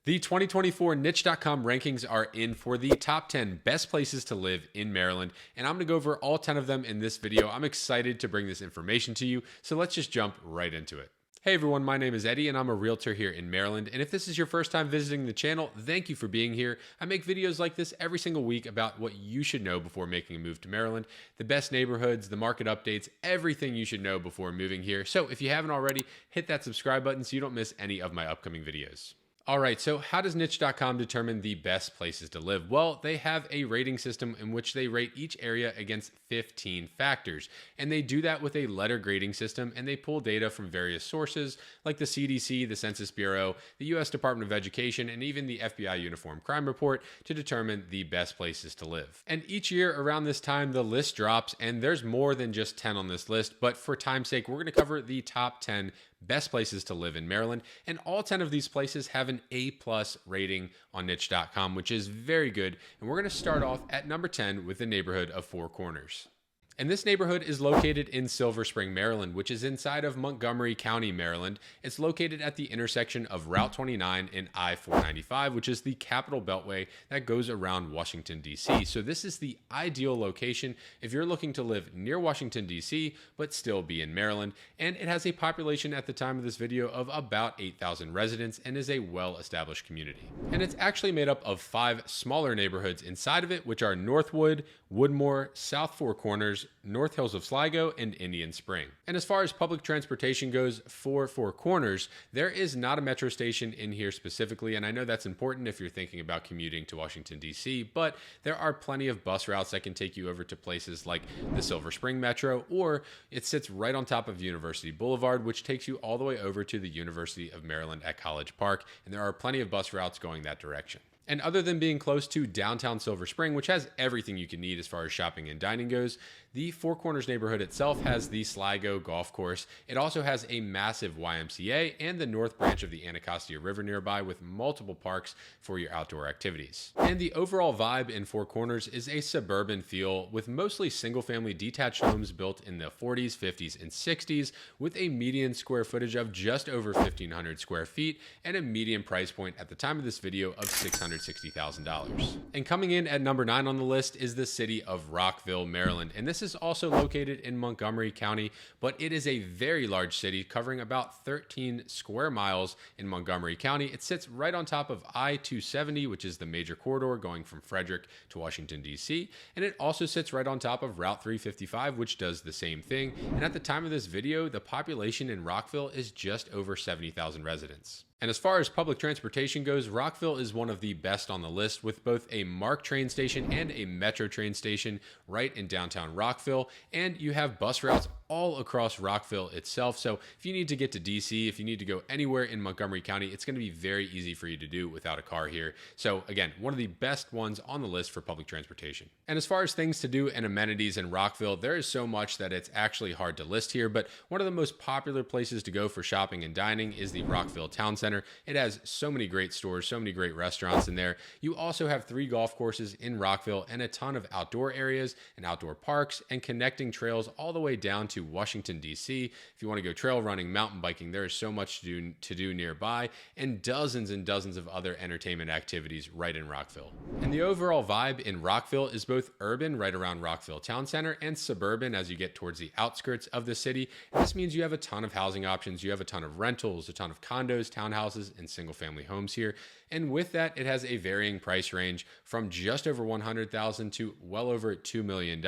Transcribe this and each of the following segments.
The 2024 Niche.com rankings are in for the top 10 best places to live in Maryland, and I'm going to go over all 10 of them in this video. I'm excited to bring this information to you, so let's just jump right into it. Hey everyone, my name is Eddie and I'm a realtor here in Maryland, and if this is your first time visiting the channel, thank you for being here. I make videos like this every single week about what you should know before making a move to Maryland, the best neighborhoods, the market updates, everything you should know before moving here. So if you haven't already, hit that subscribe button so you don't miss any of my upcoming videos. All right, so how does Niche.com determine the best places to live? Well, they have a rating system in which they rate each area against 15 factors. And they do that with a letter grading system, and they pull data from various sources like the CDC, the Census Bureau, the US Department of Education, and even the FBI Uniform Crime Report to determine the best places to live. And each year around this time, the list drops, and there's more than just 10 on this list, but for time's sake, we're gonna cover the top 10 best places to live in Maryland, and all 10 of these places have an A+ rating on niche.com, which is very good. And we're going to start off at number 10 with the neighborhood of Four Corners. And this neighborhood is located in Silver Spring, Maryland, which is inside of Montgomery County, Maryland. It's located at the intersection of Route 29 and I-495, which is the Capital Beltway that goes around Washington, D.C. So this is the ideal location if you're looking to live near Washington, D.C., but still be in Maryland. And it has a population at the time of this video of about 8,000 residents and is a well-established community. And it's actually made up of 5 smaller neighborhoods inside of it, which are Northwood, Woodmore, South Four Corners, North Hills of Sligo, and Indian Spring. And as far as public transportation goes for Four Corners, there is not a metro station in here specifically, and I know that's important if you're thinking about commuting to Washington, D.C., but there are plenty of bus routes that can take you over to places like the Silver Spring Metro, or it sits right on top of University Boulevard, which takes you all the way over to the University of Maryland at College Park, and there are plenty of bus routes going that direction. And other than being close to downtown Silver Spring, which has everything you can need as far as shopping and dining goes, the Four Corners neighborhood itself has the Sligo Golf Course. It also has a massive YMCA and the North Branch of the Anacostia River nearby with multiple parks for your outdoor activities. And the overall vibe in Four Corners is a suburban feel with mostly single-family detached homes built in the 40s, 50s, and 60s with a median square footage of just over 1,500 square feet and a median price point at the time of this video of $660,000. And coming in at number 9 on the list is the city of Rockville, Maryland. And this is also located in Montgomery County, but it is a very large city covering about 13 square miles in Montgomery County. It sits right on top of I-270, which is the major corridor going from Frederick to Washington, D.C. And it also sits right on top of Route 355, which does the same thing. And at the time of this video, the population in Rockville is just over 70,000 residents. And as far as public transportation goes, Rockville is one of the best on the list with both a MARC train station and a Metro train station right in downtown Rockville. And you have bus routes all across Rockville itself. So if you need to get to DC, if you need to go anywhere in Montgomery County, it's going to be very easy for you to do without a car here. So again, one of the best ones on the list for public transportation. And as far as things to do and amenities in Rockville, there is so much that it's actually hard to list here. But one of the most popular places to go for shopping and dining is the Rockville Town Center. It has so many great stores, so many great restaurants in there. You also have 3 golf courses in Rockville and a ton of outdoor areas and outdoor parks and connecting trails all the way down to Washington, D.C. If you want to go trail running, mountain biking, there is so much to do nearby, and dozens of other entertainment activities right in Rockville. And the overall vibe in Rockville is both urban right around Rockville Town Center and suburban as you get towards the outskirts of the city. And this means you have a ton of housing options. You have a ton of rentals, a ton of condos, townhouses, and single family homes here. And with that, it has a varying price range from just over $100,000 to well over $2 million,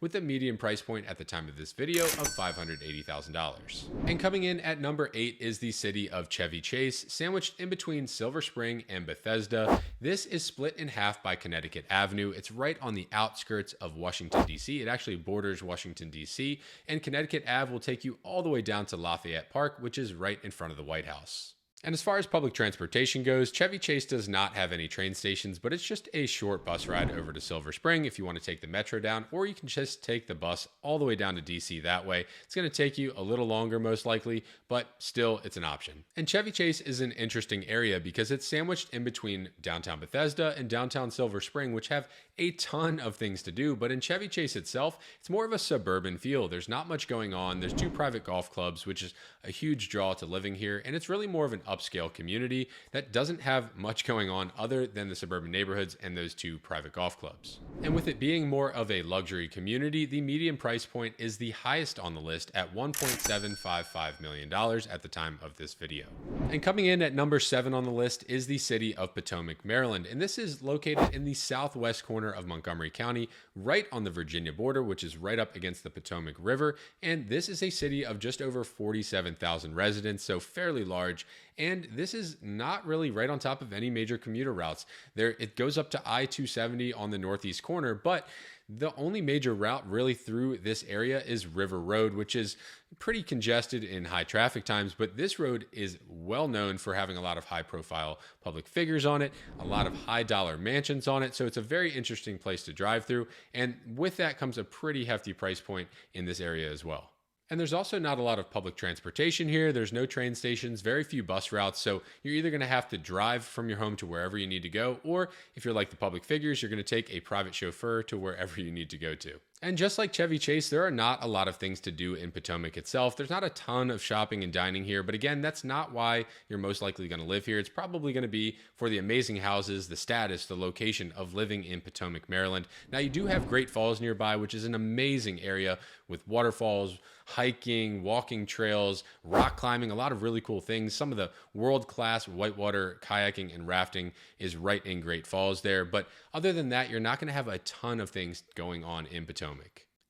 with the median price point at the time of this video of $580,000. And coming in at number 8 is the city of Chevy Chase, sandwiched in between Silver Spring and Bethesda. This is split in half by Connecticut Avenue. It's right on the outskirts of Washington, D.C. It actually borders Washington, D.C., and Connecticut Ave will take you all the way down to Lafayette Park, which is right in front of the White House. And as far as public transportation goes, Chevy Chase does not have any train stations, but it's just a short bus ride over to Silver Spring if you want to take the metro down, or you can just take the bus all the way down to DC that way. It's going to take you a little longer most likely, but still it's an option. And Chevy Chase is an interesting area because it's sandwiched in between downtown Bethesda and downtown Silver Spring, which have a ton of things to do, but in Chevy Chase itself, it's more of a suburban feel. There's not much going on. There's 2 private golf clubs, which is a huge draw to living here, and it's really more of an upscale community that doesn't have much going on other than the suburban neighborhoods and those two private golf clubs. And with it being more of a luxury community, the median price point is the highest on the list at $1.755 million at the time of this video. And coming in at number 7 on the list is the city of Potomac, Maryland. And this is located in the southwest corner of Montgomery County, right on the Virginia border, which is right up against the Potomac River. And this is a city of just over 47,000 residents, so fairly large. And this is not really right on top of any major commuter routes. It goes up to I-270 on the northeast corner, but the only major route really through this area is River Road, which is pretty congested in high traffic times, but this road is well known for having a lot of high profile public figures on it, a lot of high dollar mansions on it. So it's a very interesting place to drive through. And with that comes a pretty hefty price point in this area as well. And there's also not a lot of public transportation here. There's no train stations, very few bus routes. So you're either going to have to drive from your home to wherever you need to go, or if you're like the public figures, you're going to take a private chauffeur to wherever you need to go to. And just like Chevy Chase, there are not a lot of things to do in Potomac itself. There's not a ton of shopping and dining here, but again, that's not why you're most likely going to live here. It's probably going to be for the amazing houses, the status, the location of living in Potomac, Maryland. Now, you do have Great Falls nearby, which is an amazing area with waterfalls, hiking, walking trails, rock climbing, a lot of really cool things. Some of the world-class whitewater kayaking and rafting is right in Great Falls there. But other than that, you're not going to have a ton of things going on in Potomac.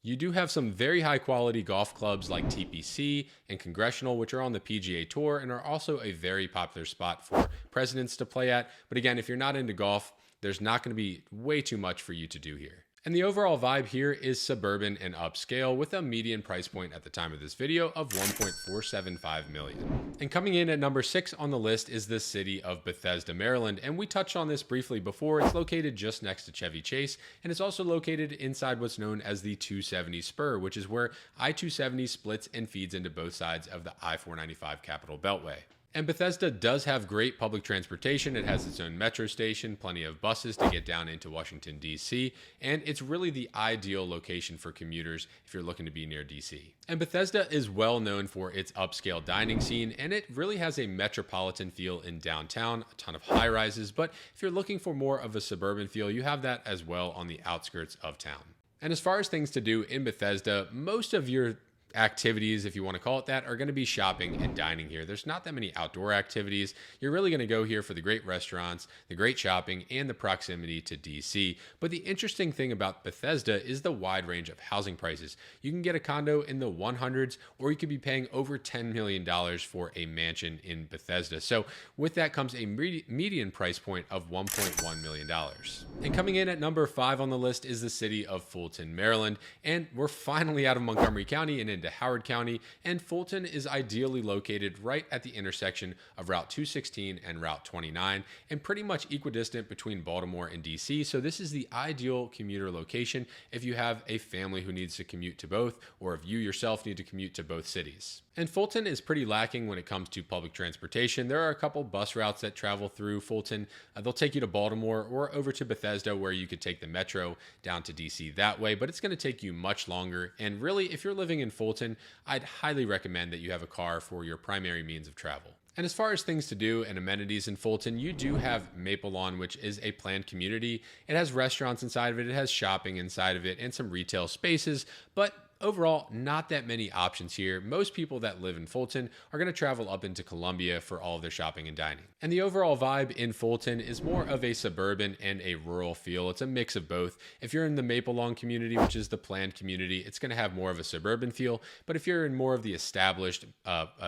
You do have some very high quality golf clubs like TPC and Congressional, which are on the PGA Tour and are also a very popular spot for presidents to play at. But again, if you're not into golf, there's not going to be way too much for you to do here. And the overall vibe here is suburban and upscale with a median price point at the time of this video of $1.475 million. And coming in at number 6 on the list is the city of Bethesda, Maryland. And we touched on this briefly before. It's located just next to Chevy Chase, and it's also located inside what's known as the 270 spur, which is where I-270 splits and feeds into both sides of the I-495 Capitol Beltway. And Bethesda does have great public transportation. It has its own metro station, plenty of buses to get down into Washington, D.C., and it's really the ideal location for commuters if you're looking to be near D.C. And Bethesda is well known for its upscale dining scene, and it really has a metropolitan feel in downtown, a ton of high rises, but if you're looking for more of a suburban feel, you have that as well on the outskirts of town. And as far as things to do in Bethesda, most of your activities, if you want to call it that, are going to be shopping and dining here. There's not that many outdoor activities. You're really going to go here for the great restaurants, the great shopping, and the proximity to DC. But the interesting thing about Bethesda is the wide range of housing prices. You can get a condo in the 100s, or you could be paying over $10 million for a mansion in Bethesda. So with that comes a median price point of $1.1 million. And coming in at number 5 on the list is the city of Fulton, Maryland. And we're finally out of Montgomery County and into Howard County, and Fulton is ideally located right at the intersection of Route 216 and Route 29, and pretty much equidistant between Baltimore and DC. So this is the ideal commuter location if you have a family who needs to commute to both, or if you yourself need to commute to both cities. And Fulton is pretty lacking when it comes to public transportation. There are a couple bus routes that travel through Fulton. They'll take you to Baltimore or over to Bethesda, where you could take the metro down to DC that way, but it's going to take you much longer. And really, if you're living in Fulton, I'd highly recommend that you have a car for your primary means of travel. And as far as things to do and amenities in Fulton, you do have Maple Lawn, which is a planned community. It has restaurants inside of it, it has shopping inside of it, and some retail spaces, but overall, not that many options here. Most people that live in Fulton are going to travel up into Columbia for all of their shopping and dining. And the overall vibe in Fulton is more of a suburban and a rural feel. It's a mix of both. If you're in the Maple Lawn community, which is the planned community, it's going to have more of a suburban feel. But if you're in more of the established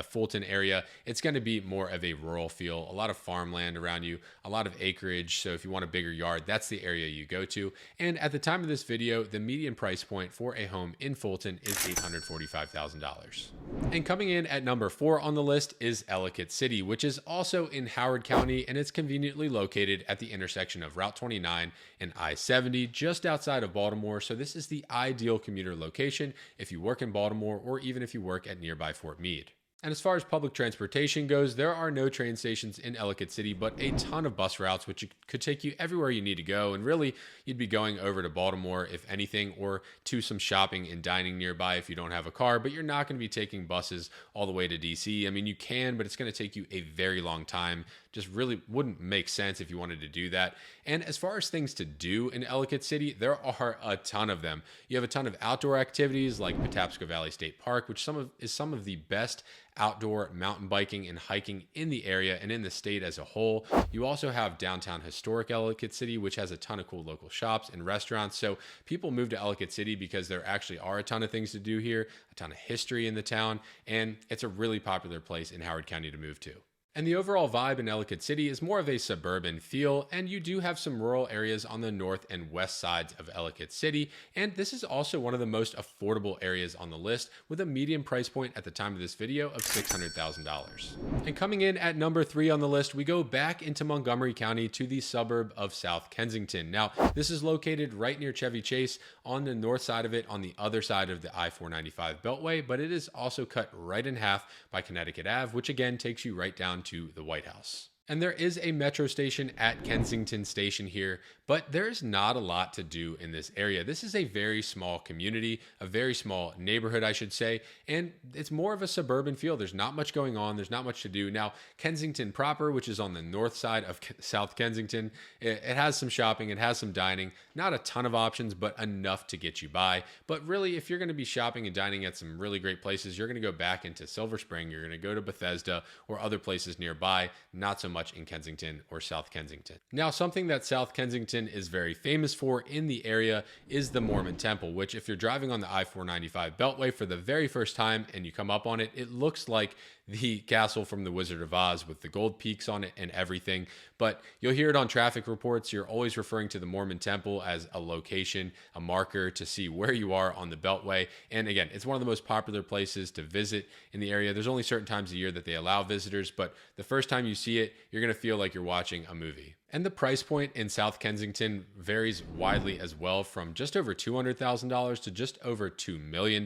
Fulton area, it's going to be more of a rural feel. A lot of farmland around you, a lot of acreage. So if you want a bigger yard, that's the area you go to. And at the time of this video, the median price point for a home in Fulton is $845,000. And coming in at number 4 on the list is Ellicott City, which is also in Howard County, and it's conveniently located at the intersection of Route 29 and I-70, just outside of Baltimore. So this is the ideal commuter location if you work in Baltimore or even if you work at nearby Fort Meade. And as far as public transportation goes, there are no train stations in Ellicott City, but a ton of bus routes, which could take you everywhere you need to go. And really, you'd be going over to Baltimore, if anything, or to some shopping and dining nearby if you don't have a car, but you're not going to be taking buses all the way to DC. I mean, you can, but it's going to take you a very long time. Just really wouldn't make sense if you wanted to do that. And as far as things to do in Ellicott City, there are a ton of them. You have a ton of outdoor activities like Patapsco Valley State Park, which is some of the best outdoor mountain biking and hiking in the area and in the state as a whole. You also have downtown historic Ellicott City, which has a ton of cool local shops and restaurants. So people move to Ellicott City because there actually are a ton of things to do here, a ton of history in the town, and it's a really popular place in Howard County to move to. And the overall vibe in Ellicott City is more of a suburban feel, and you do have some rural areas on the north and west sides of Ellicott City, and this is also one of the most affordable areas on the list, with a median price point at the time of this video of $600,000. And coming in at number 3 on the list, we go back into Montgomery County to the suburb of South Kensington. Now, this is located right near Chevy Chase on the north side of it, on the other side of the I-495 Beltway, but it is also cut right in half by Connecticut Ave, which again takes you right down to the White House. And there is a metro station at Kensington Station here, but there's not a lot to do in this area. This is a very small community, a very small neighborhood, I should say, and it's more of a suburban feel. There's not much going on. There's not much to do. Now, Kensington proper, which is on the north side of South Kensington, it has some shopping, it has some dining, not a ton of options, but enough to get you by. But really, if you're going to be shopping and dining at some really great places, you're going to go back into Silver Spring, you're going to go to Bethesda or other places nearby, not so much in Kensington or South Kensington. Now, something that South Kensington is very famous for in the area is the Mormon Temple, which if you're driving on the I-495 Beltway for the very first time and you come up on it, it looks like the castle from the Wizard of Oz with the gold peaks on it and everything. But you'll hear it on traffic reports. You're always referring to the Mormon Temple as a location, a marker to see where you are on the Beltway. And again, it's one of the most popular places to visit in the area. There's only certain times a year that they allow visitors, but the first time you see it, you're going to feel like you're watching a movie. And the price point in South Kensington varies widely as well, from just over $200,000 to just over $2 million,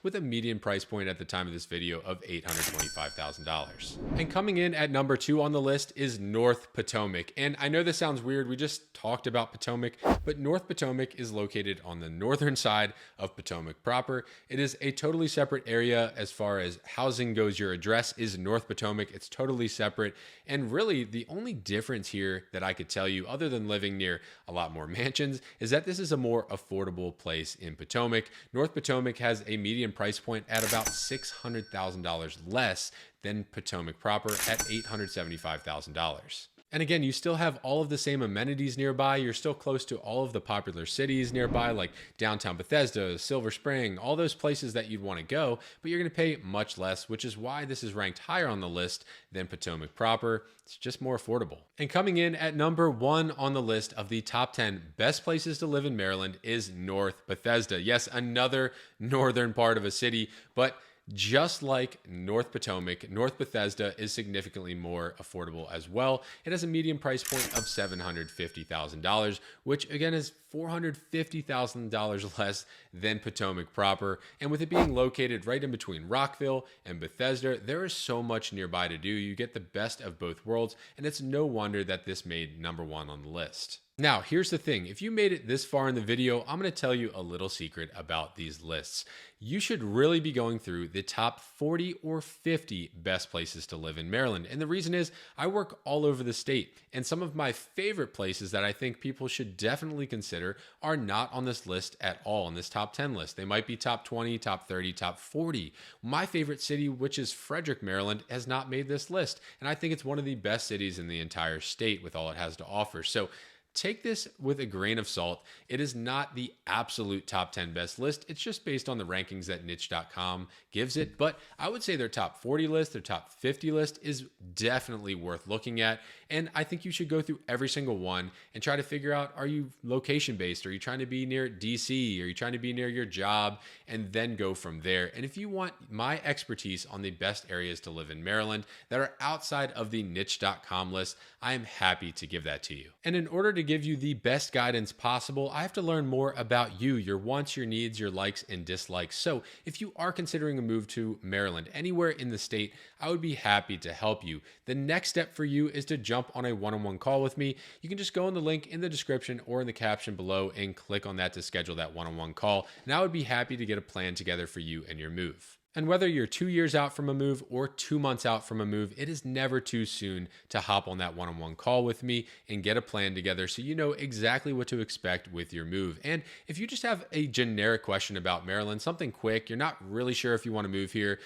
with a median price point at the time of this video of $825,000. And coming in at number 2 on the list is North Potomac. And I know this sounds weird, we just talked about Potomac, but North Potomac is located on the northern side of Potomac proper. It is a totally separate area as far as housing goes. Your address is North Potomac. It's totally separate. And really, the only difference here that I could tell you, other than living near a lot more mansions, is that this is a more affordable place in Potomac. North Potomac has a median price point at about $600,000 less than Potomac proper at $875,000. And again, you still have all of the same amenities nearby. You're still close to all of the popular cities nearby, like downtown Bethesda, Silver Spring, all those places that you'd want to go, but you're going to pay much less, which is why this is ranked higher on the list than Potomac proper. It's just more affordable. And coming in at number 1 on the list of the top 10 best places to live in Maryland is North Bethesda. Yes, another northern part of a city, but just like North Potomac, North Bethesda is significantly more affordable as well. It has a median price point of $750,000, which again is $450,000 less than Potomac proper. And with it being located right in between Rockville and Bethesda, there is so much nearby to do. You get the best of both worlds, and it's no wonder that this made number 1 on the list. Now, here's the thing. If you made it this far in the video, I'm going to tell you a little secret about these lists. You should really be going through the top 40 or 50 best places to live in Maryland. And the reason is I work all over the state, and some of my favorite places that I think people should definitely consider are not on this list at all, on this top 10 list. They might be top 20, top 30, top 40. My favorite city, which is Frederick, Maryland, has not made this list. And I think it's one of the best cities in the entire state with all it has to offer. So take this with a grain of salt. It is not the absolute top 10 best list. It's just based on the rankings that niche.com gives it. But I would say their top 40 list, their top 50 list is definitely worth looking at. And I think you should go through every single one and try to figure out, are you location based? Are you trying to be near DC? Are you trying to be near your job? And then go from there. And if you want my expertise on the best areas to live in Maryland that are outside of the niche.com list, I am happy to give that to you. And in order to give you the best guidance possible, I have to learn more about you, your wants, your needs, your likes and dislikes. So if you are considering a move to Maryland, anywhere in the state, I would be happy to help you. The next step for you is to jump on a one-on-one call with me. You can just go on the link in the description or in the caption below and click on that to schedule that one-on-one call. And I would be happy to get a plan together for you and your move. And whether you're 2 years out from a move or 2 months out from a move, it is never too soon to hop on that one-on-one call with me and get a plan together so you know exactly what to expect with your move. And if you just have a generic question about Maryland, something quick, you're not really sure if you want to move here,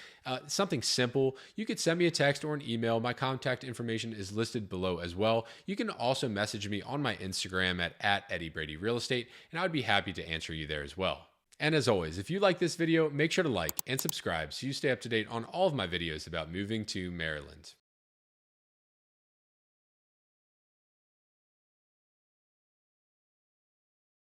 something simple, you could send me a text or an email. My contact information is listed below as well. You can also message me on my Instagram at Eddie Brady Real Estate, and I would be happy to answer you there as well. And as always, if you like this video, make sure to like and subscribe so you stay up to date on all of my videos about moving to Maryland.